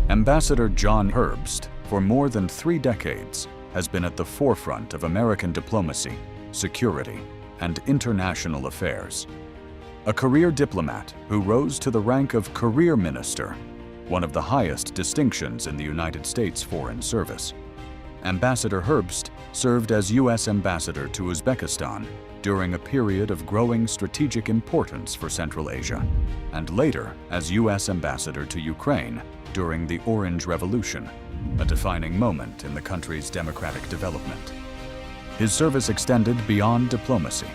Ambassador John Herbst, for more than 3 decades, has been at the forefront of American diplomacy, security, and international affairs. A career diplomat who rose to the rank of Career Minister, one of the highest distinctions in the United States Foreign Service. Ambassador Herbst served as U.S. Ambassador to Uzbekistan during a period of growing strategic importance for Central Asia, and later as U.S. Ambassador to Ukraine during the Orange Revolution, a defining moment in the country's democratic development. His service extended beyond diplomacy.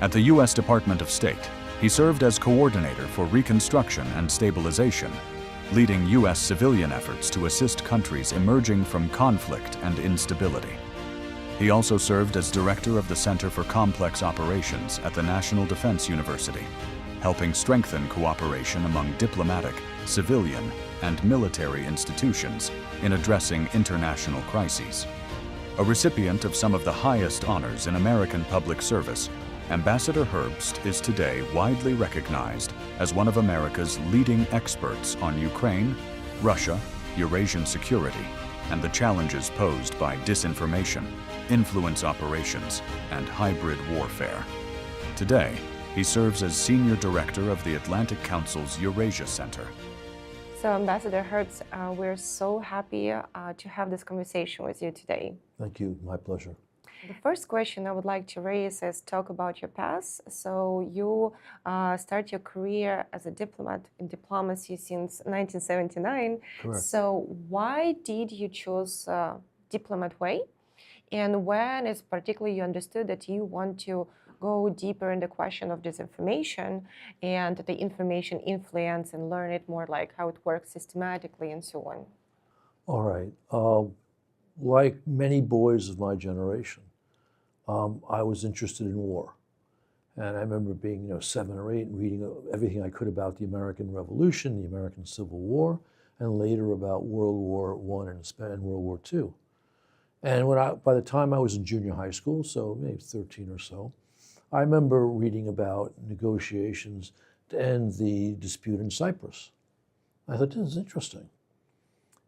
At the U.S. Department of State, he served as coordinator for reconstruction and stabilization, leading U.S. civilian efforts to assist countries emerging from conflict and instability. He also served as director of the Center for Complex Operations at the National Defense University, helping strengthen cooperation among diplomatic, civilian, and military institutions in addressing international crises. A recipient of some of the highest honors in American public service, Ambassador Herbst is today widely recognized as one of America's leading experts on Ukraine, Russia, Eurasian security, and the challenges posed by disinformation, influence operations, and hybrid warfare. Today, he serves as Senior Director of the Atlantic Council's Eurasia Center. So, Ambassador Herbst, we're so happy to have this conversation with you today. Thank you. My pleasure. The first question I would like to raise is talk about your past. So you start your career as a diplomat in diplomacy since 1979. Correct. So why did you choose diplomat way? And when is particularly you understood that you want to go deeper in the question of disinformation and the information influence and learn it more like how it works systematically and so on? All right. Like many boys of my generation, I was interested in war. And I remember being 7 or 8 and reading everything I could about the American Revolution, the American Civil War, and later about World War I and World War II. And by the time I was in junior high school, so maybe 13 or so, I remember reading about negotiations to end the dispute in Cyprus. I thought, this is interesting.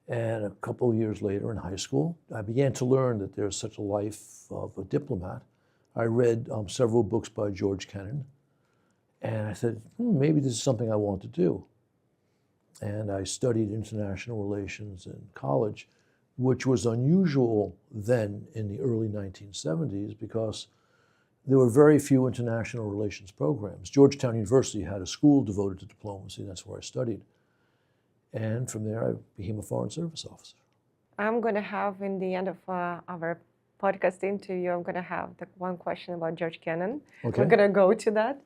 And a couple of years later in high school, I began to learn that there's such a life of a diplomat. I read several books by George Kennan, and I said, maybe this is something I want to do. And I studied international relations in college, which was unusual then in the early 1970s because there were very few international relations programs. Georgetown University had a school devoted to diplomacy. That's where I studied. And from there, I became a Foreign Service officer. I'm going to have, in the end of our podcast interview, I'm going to have the one question about George Kennan. Okay. We're going to go to that.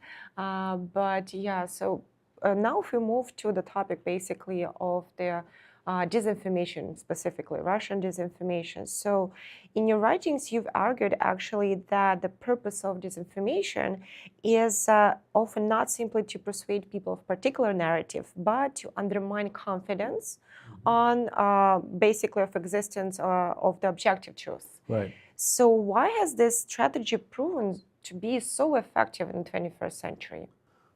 But yeah, so now if we move to the topic basically of the disinformation, specifically Russian disinformation. So in your writings, you've argued actually that the purpose of disinformation is often not simply to persuade people of particular narrative, but to undermine confidence on basically of existence of the objective truth. Right. So why has this strategy proven to be so effective in the 21st century?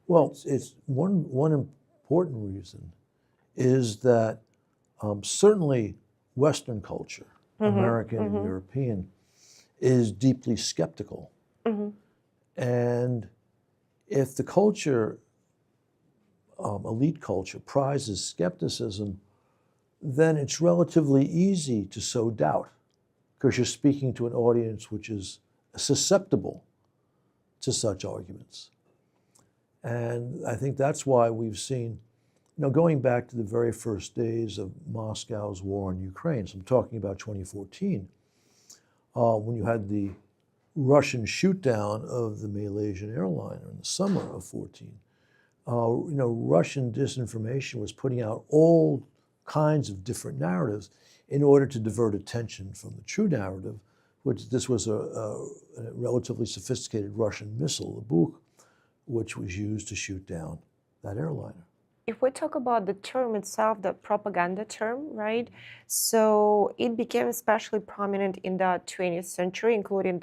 Well, it's one important reason is that certainly Western culture, American and European, is deeply skeptical. And if the culture, elite culture, prizes skepticism, then it's relatively easy to sow doubt because you're speaking to an audience which is susceptible to such arguments. And I think that's why we've seen, going back to the very first days of Moscow's war on Ukraine, so I'm talking about 2014, when you had the Russian shoot-down of the Malaysian airliner in the summer of 14, Russian disinformation was putting out all kinds of different narratives in order to divert attention from the true narrative, which this was a relatively sophisticated Russian missile, the Buk, which was used to shoot down that airliner. If we talk about the term itself, the propaganda term, right? So it became especially prominent in the 20th century, including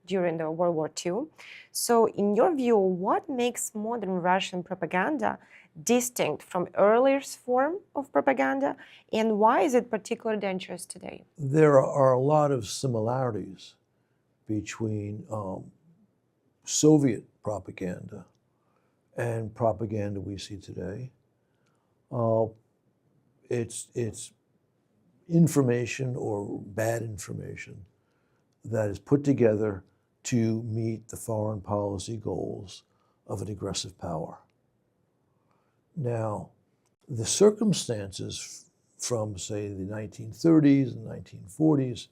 during the World War II. So in your view, what makes modern Russian propaganda distinct from earlier form of propaganda, and why is it particularly dangerous today? There are a lot of similarities between Soviet propaganda and propaganda we see today. It's information or bad information that is put together to meet the foreign policy goals of an aggressive power. Now, the circumstances from, say, the 1930s and 1940s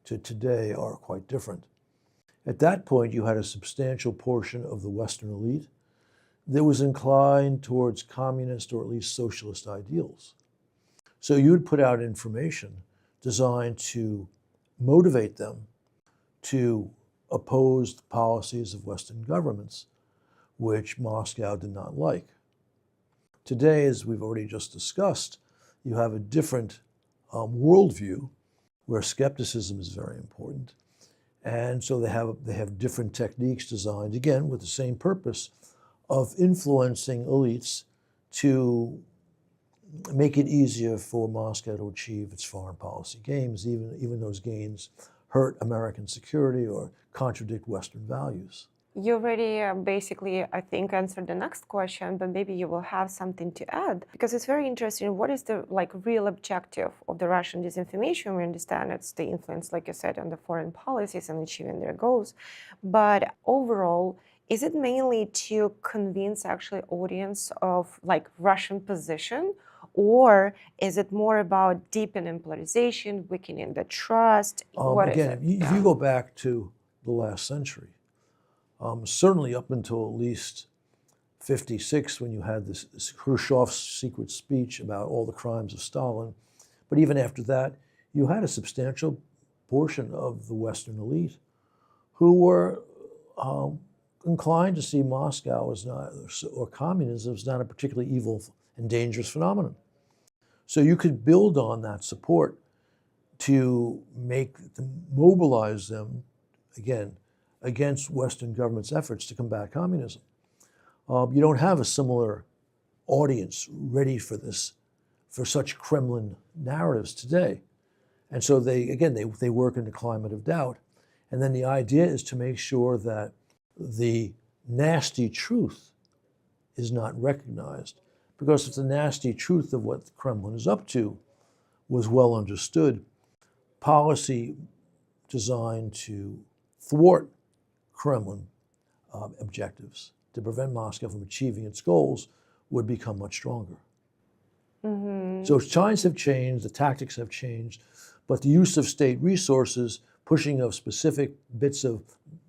to today are quite different. At that point, you had a substantial portion of the Western elite that was inclined towards communist or at least socialist ideals. So you would put out information designed to motivate them to oppose the policies of Western governments, which Moscow did not like. Today, as we've already just discussed, you have a different worldview where skepticism is very important. And so they have different techniques designed, again, with the same purpose of influencing elites to make it easier for Moscow to achieve its foreign policy gains, even those gains hurt American security or contradict Western values. You already basically, I think, answered the next question, but maybe you will have something to add, because it's very interesting. What is the real objective of the Russian disinformation? We understand it's the influence, like you said, on the foreign policies and achieving their goals. But overall, is it mainly to convince actually audience of Russian position, or is it more about deepening polarization, weakening the trust? Again, if you go back to the last century, certainly up until at least 56, when you had this Khrushchev's secret speech about all the crimes of Stalin, but even after that, you had a substantial portion of the Western elite who were inclined to see Moscow as not, or communism as not a particularly evil and dangerous phenomenon. So you could build on that support to mobilize them, again, against Western governments' efforts to combat communism. You don't have a similar audience ready for this, for such Kremlin narratives today. And so they work in a climate of doubt. And then the idea is to make sure that the nasty truth is not recognized. Because if the nasty truth of what the Kremlin is up to was well understood, policy designed to thwart Kremlin objectives, to prevent Moscow from achieving its goals, would become much stronger. Mm-hmm. So times have changed, the tactics have changed, but the use of state resources, pushing of specific bits of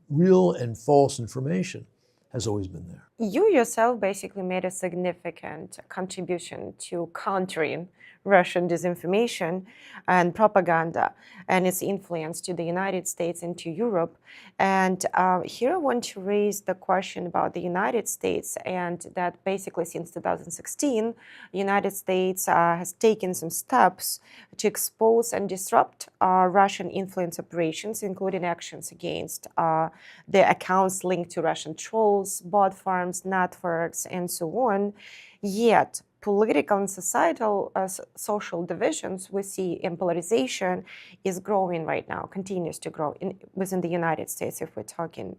real and false information, has always been there. You yourself basically made a significant contribution to countering Russian disinformation and propaganda and its influence to the United States and to Europe. And here I want to raise the question about the United States, and that basically since 2016, the United States has taken some steps to expose and disrupt Russian influence operations, including actions against the accounts linked to Russian trolls, bot farms, networks, and so on. Yet, political and societal social divisions we see in polarization is growing right now, continues to grow within the United States, if we're talking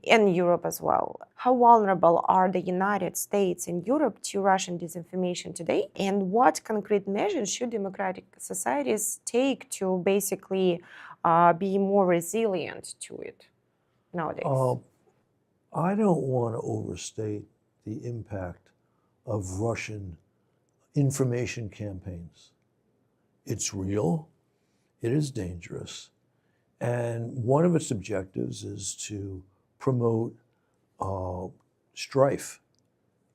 in Europe as well. How vulnerable are the United States and Europe to Russian disinformation today? And what concrete measures should democratic societies take to basically be more resilient to it nowadays? I don't want to overstate the impact of Russian information campaigns. It's real, it is dangerous, and one of its objectives is to promote strife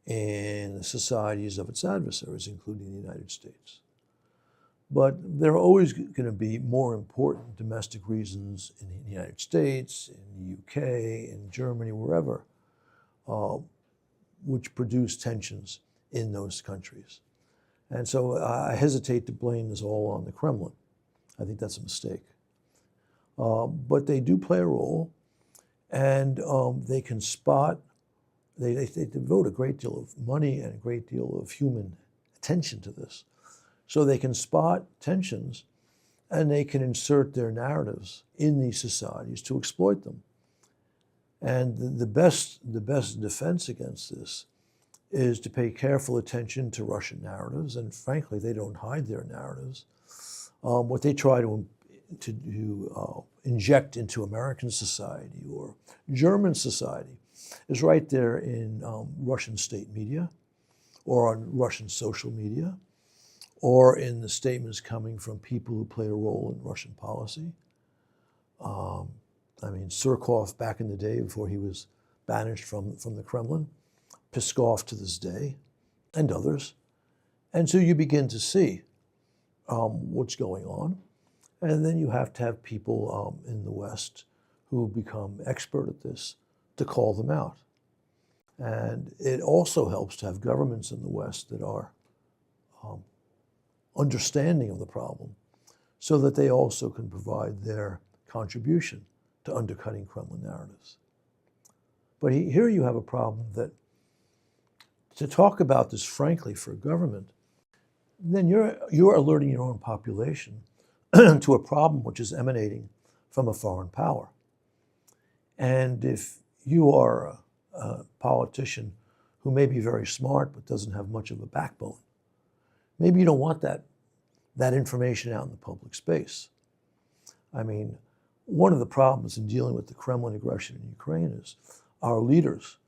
in the societies of its adversaries, including the United States. But there are always going to be more important domestic reasons in the United States, in the UK, in Germany, wherever, which produce tensions in those countries. And so I hesitate to blame this all on the Kremlin. I think that's a mistake. But they do play a role, and they can spot they devote a great deal of money and a great deal of human attention to this. So they can spot tensions and they can insert their narratives in these societies to exploit them. And the best defense against this is to pay careful attention to Russian narratives, and frankly, they don't hide their narratives. What they try to inject into American society or German society is right there in Russian state media, or on Russian social media, or in the statements coming from people who play a role in Russian policy. I mean, Surkov back in the day before he was banished from the Kremlin, Peskov to this day, and others. And so you begin to see what's going on. And then you have to have people in the West who become expert at this to call them out. And it also helps to have governments in the West that are understanding of the problem so that they also can provide their contribution to undercutting Kremlin narratives. But here you have a problem that to talk about this frankly for a government, then you're alerting your own population to a problem which is emanating from a foreign power. And if you are a politician who may be very smart but doesn't have much of a backbone, maybe you don't want that information out in the public space. I mean, one of the problems in dealing with the Kremlin aggression in Ukraine is our leaders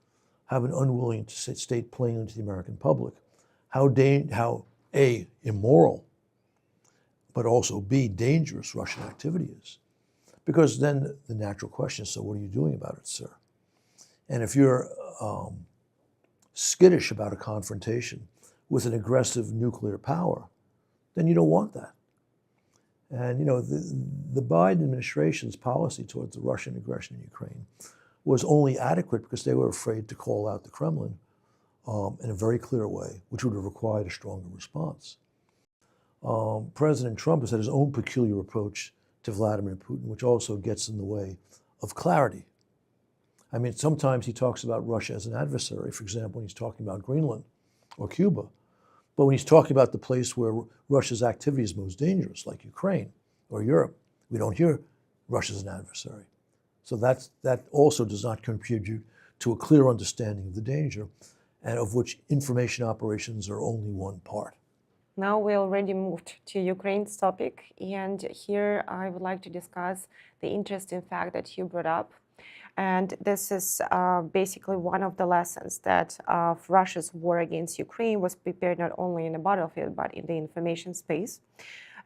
have been unwilling to state plainly to the American public how A, immoral, but also B, dangerous Russian activity is. Because then the natural question is, so what are you doing about it, sir? And if you're skittish about a confrontation with an aggressive nuclear power, then you don't want that. And you know, the Biden administration's policy towards the Russian aggression in Ukraine was only adequate because they were afraid to call out the Kremlin in a very clear way, which would have required a stronger response. President Trump has had his own peculiar approach to Vladimir Putin, which also gets in the way of clarity. I mean, sometimes he talks about Russia as an adversary, for example, when he's talking about Greenland or Cuba. But when he's talking about the place where Russia's activity is most dangerous, like Ukraine or Europe, we don't hear Russia as an adversary. So that also does not contribute to a clear understanding of the danger, and of which information operations are only one part. Now we already moved to Ukraine's topic, and here I would like to discuss the interesting fact that you brought up. And this is basically one of the lessons that Russia's war against Ukraine was prepared not only in the battlefield, but in the information space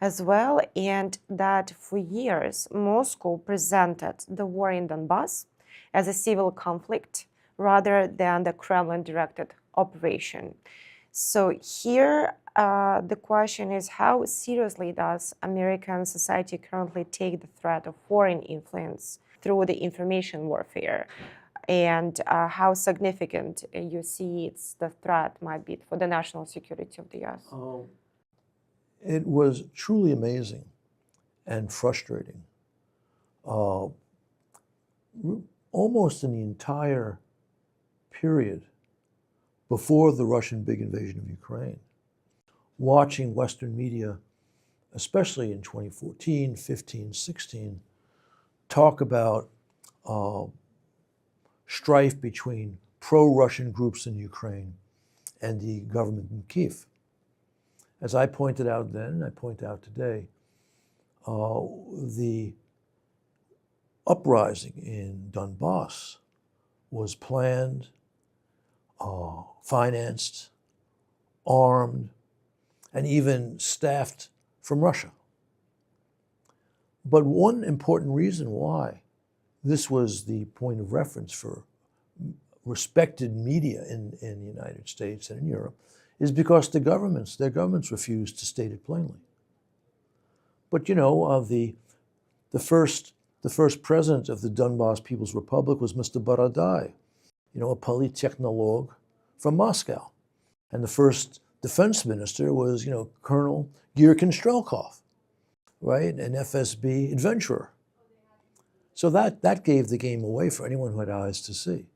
as well. And that for years, Moscow presented the war in Donbass as a civil conflict rather than the Kremlin-directed operation. So here, the question is, how seriously does American society currently take the threat of foreign influence through the information warfare, and how significant you see the threat might be for the national security of the U.S.? It was truly amazing and frustrating. Almost in the entire period before the Russian big invasion of Ukraine, watching Western media, especially in 2014, 15, 16, talk about strife between pro-Russian groups in Ukraine and the government in Kyiv. As I pointed out then, and I point out today, the uprising in Donbass was planned, financed, armed, and even staffed from Russia. But one important reason why this was the point of reference for respected media in the United States and in Europe is because their governments refused to state it plainly. But you know, the first president of the Donbass People's Republic was Mr. Borodai, you know, a Polytechnologue from Moscow. And the first defense minister was, you know, Colonel Girkin Strelkov, right, an FSB adventurer. So that gave the game away for anyone who had eyes to see.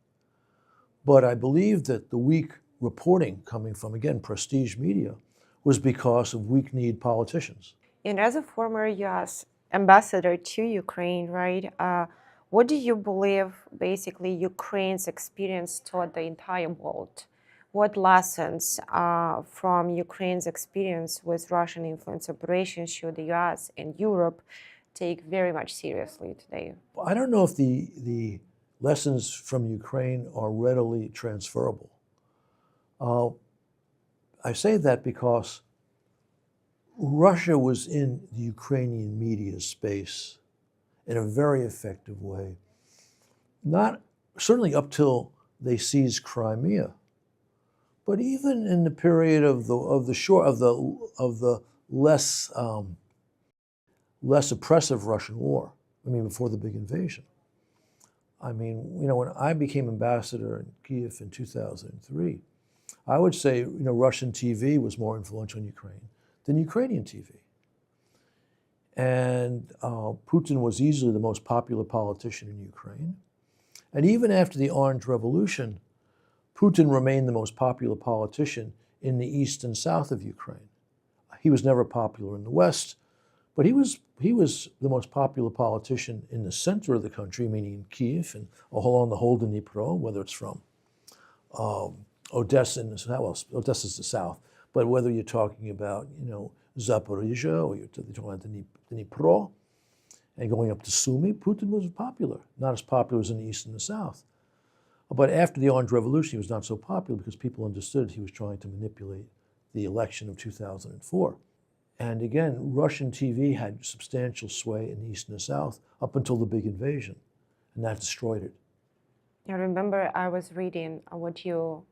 But I believe that the weak reporting coming from, again, prestige media was because of weak-kneed politicians. And as a former U.S. ambassador to Ukraine, right, what do you believe basically Ukraine's experience taught the entire world? What lessons from Ukraine's experience with Russian influence operations should the U.S. and Europe take very much seriously today? I don't know if the lessons from Ukraine are readily transferable. I say that because Russia was in the Ukrainian media space in a very effective way, not certainly up till they seized Crimea, but even in the period of the less oppressive Russian war. I mean, before the big invasion. I mean, when I became ambassador in Kiev in 2003, I would say, Russian TV was more influential in Ukraine than Ukrainian TV. And Putin was easily the most popular politician in Ukraine. And even after the Orange Revolution, Putin remained the most popular politician in the east and south of Ukraine. He was never popular in the west, but he was the most popular politician in the center of the country, meaning in Kiev and along the whole Dnipro, whether it's from Odessa in the south, well, Odessa's the south, but whether you're talking about, Zaporizhia or you're talking about Dnipro and going up to Sumy, Putin was popular, not as popular as in the east and the south. But after the Orange Revolution, he was not so popular because people understood he was trying to manipulate the election of 2004. And again, Russian TV had substantial sway in the east and the south up until the big invasion, and that destroyed it. I remember I was reading what you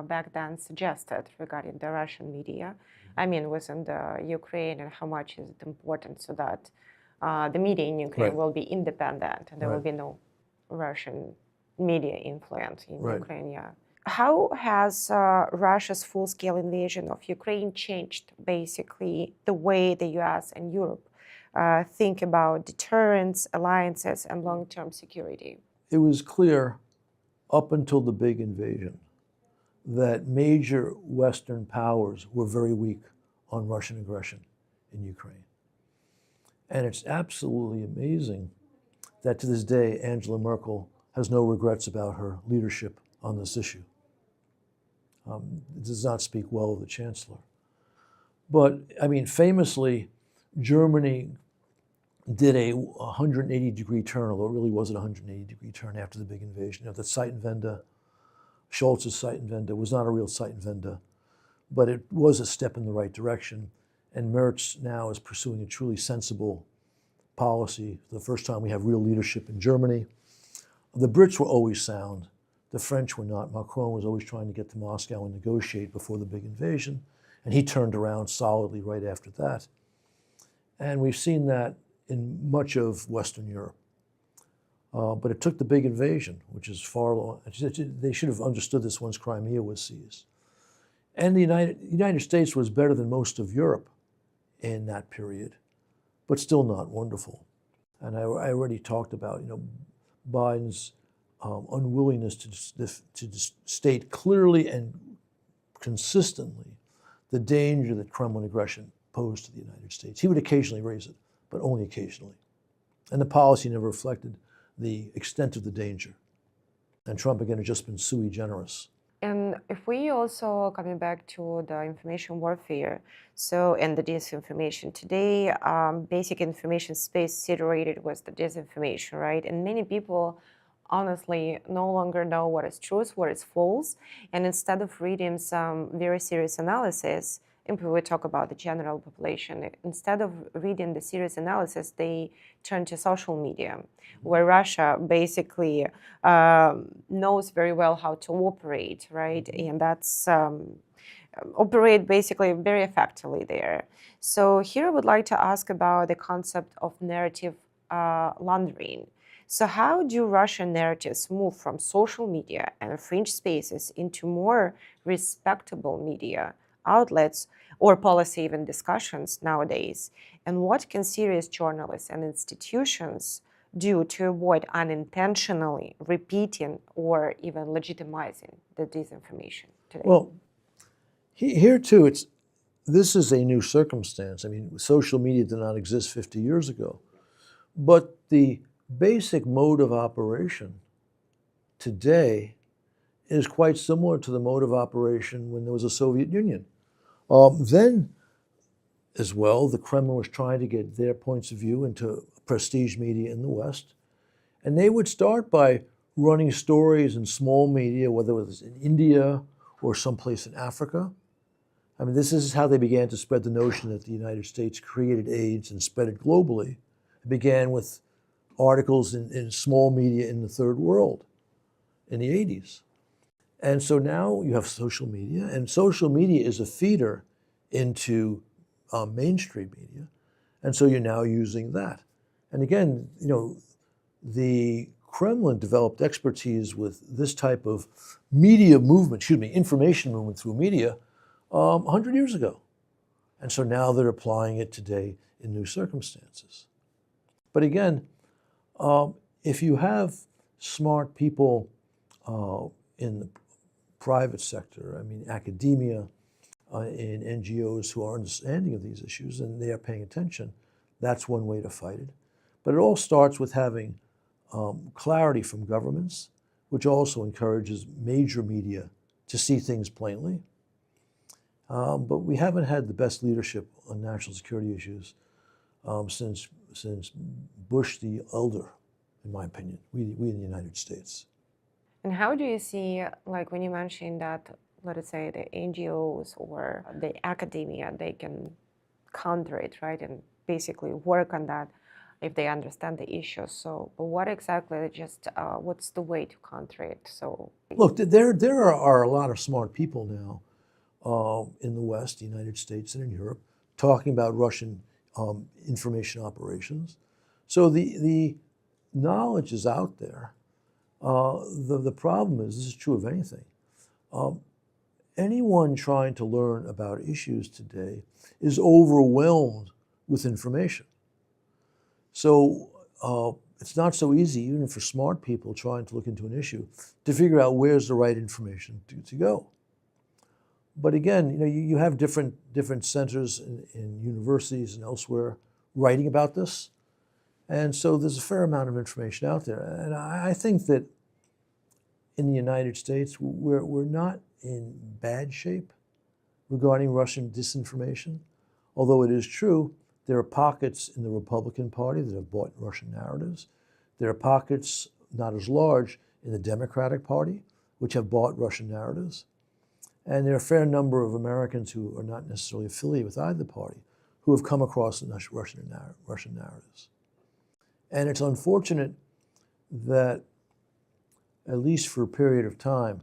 back then suggested regarding the Russian media. I mean, within the Ukraine, and how much is it important so that the media in Ukraine will be independent and there will be no Russian media influence in Ukraine. Yeah. How has Russia's full-scale invasion of Ukraine changed basically the way the US and Europe think about deterrence, alliances, and long-term security? It was clear up until the big invasion that major Western powers were very weak on Russian aggression in Ukraine. And it's absolutely amazing that to this day, Angela Merkel has no regrets about her leadership on this issue. It does not speak well of the chancellor. But, I mean, famously, Germany did a 180-degree turn, although it really wasn't a 180-degree turn after the big invasion. The Zeitenwende, Scholz's Zeitenwende was not a real Zeitenwende, but it was a step in the right direction. And Merz now is pursuing a truly sensible policy. For the first time we have real leadership in Germany. The Brits were always sound. The French were not. Macron was always trying to get to Moscow and negotiate before the big invasion. And he turned around solidly right after that. And we've seen that in much of Western Europe. But it took the big invasion, which is far long. They should have understood this once Crimea was seized. And the United States was better than most of Europe in that period, but still not wonderful. And I already talked about, Biden's unwillingness to state clearly and consistently the danger that Kremlin aggression posed to the United States. He would occasionally raise it, but only occasionally. And the policy never reflected the extent of the danger. And Trump, again, has just been sui generis. And if we also, coming back to the information warfare, and the disinformation, today, basic information space saturated with the disinformation, right? And many people honestly no longer know what is truth, what is false. And instead of reading some very serious analysis, and we talk about the general population, instead of reading the serious analysis, they turn to social media, where Russia basically knows very well how to operate, right? And that's operate basically very effectively there. So here I would like to ask about the concept of narrative laundering. So how do Russian narratives move from social media and fringe spaces into more respectable media outlets or policy even discussions nowadays? And what can serious journalists and institutions do to avoid unintentionally repeating or even legitimizing the disinformation today? Well, here too, this is a new circumstance. I mean, social media did not exist 50 years ago, but the basic mode of operation today is quite similar to the mode of operation when there was a Soviet Union. Then, as well, the Kremlin was trying to get their points of view into prestige media in the West, and they would start by running stories in small media, whether it was in India or someplace in Africa. I mean, this is how they began to spread the notion that the United States created AIDS and spread it globally. It began with articles in small media in the third world in the 80s. And so now you have social media, and social media is a feeder into mainstream media. And so you're now using that. And again, the Kremlin developed expertise with this type of media movement, information movement through media 100 years ago. And so now they're applying it today in new circumstances. But again, if you have smart people in the private sector, I mean academia, in NGOs who are understanding of these issues and they are paying attention, that's one way to fight it. But it all starts with having clarity from governments, which also encourages major media to see things plainly. But we haven't had the best leadership on national security issues since Bush the Elder, in my opinion, we in the United States. And how do you see, like when you mentioned that, let us say the NGOs or the academia, they can counter it, right? And basically work on that if they understand the issue. So, but what exactly, what's the way to counter it? So, look, there are a lot of smart people now in the West, the United States, and in Europe, talking about Russian information operations. So the knowledge is out there. The problem is, this is true of anything, anyone trying to learn about issues today is overwhelmed with information. So it's not so easy, even for smart people trying to look into an issue, to figure out where's the right information to go. But again, you have different centers in universities and elsewhere writing about this. And so there's a fair amount of information out there. And I think that in the United States, we're not in bad shape regarding Russian disinformation. Although it is true, there are pockets in the Republican Party that have bought Russian narratives. There are pockets, not as large, in the Democratic Party, which have bought Russian narratives. And there are a fair number of Americans who are not necessarily affiliated with either party who have come across Russian narratives. And it's unfortunate that, at least for a period of time,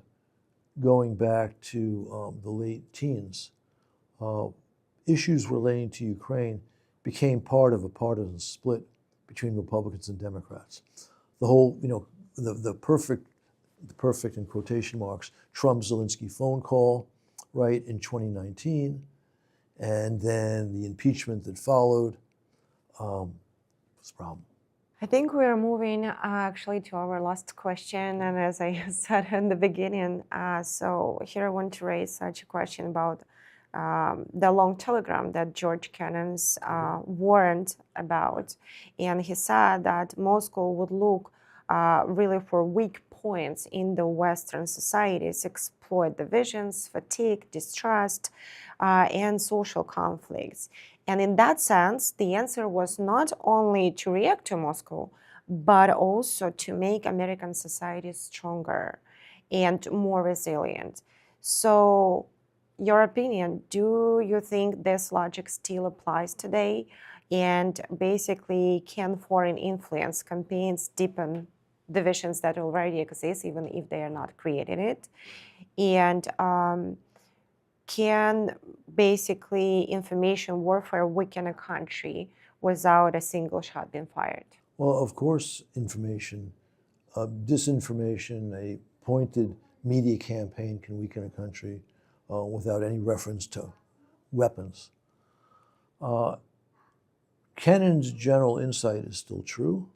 going back to the late teens, issues relating to Ukraine became part of a partisan split between Republicans and Democrats. The whole, the perfect in quotation marks, Trump-Zelensky phone call, right, in 2019, and then the impeachment that followed was a problem. I think we're moving actually to our last question, and as I said in the beginning, so here I want to raise such a question about the long telegram that George Kennan's warned about, and he said that Moscow would look really for weak points in the Western societies, exploit divisions, fatigue, distrust, and social conflicts. And in that sense, the answer was not only to react to Moscow, but also to make American society stronger and more resilient. So, your opinion, do you think this logic still applies today? And basically, can foreign influence campaigns deepen divisions that already exist, even if they are not creating it? And can basically information warfare weaken a country without a single shot being fired? Well, of course, disinformation, a pointed media campaign can weaken a country without any reference to weapons. Kennan's general insight is still true.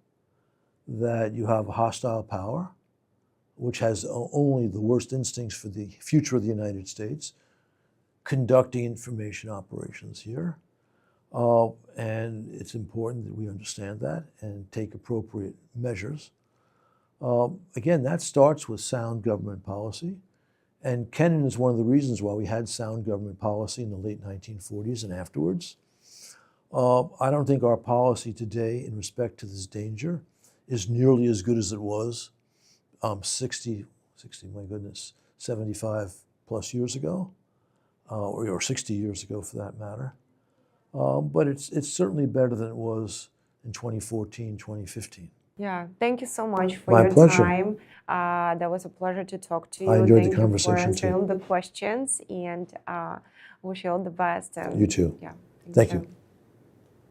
that you have a hostile power, which has only the worst instincts for the future of the United States, conducting information operations here. And it's important that we understand that and take appropriate measures. Again, that starts with sound government policy. And Kennan is one of the reasons why we had sound government policy in the late 1940s and afterwards. I don't think our policy today in respect to this danger is nearly as good as it was 75 plus years ago, or 60 years ago for that matter. But it's certainly better than it was in 2014, 2015. Yeah, thank you so much for My your pleasure. time. That was a pleasure to talk to you. I enjoyed Thank the conversation you for answering too. all the questions, and wish you all the best. And You too. Yeah, Thank you.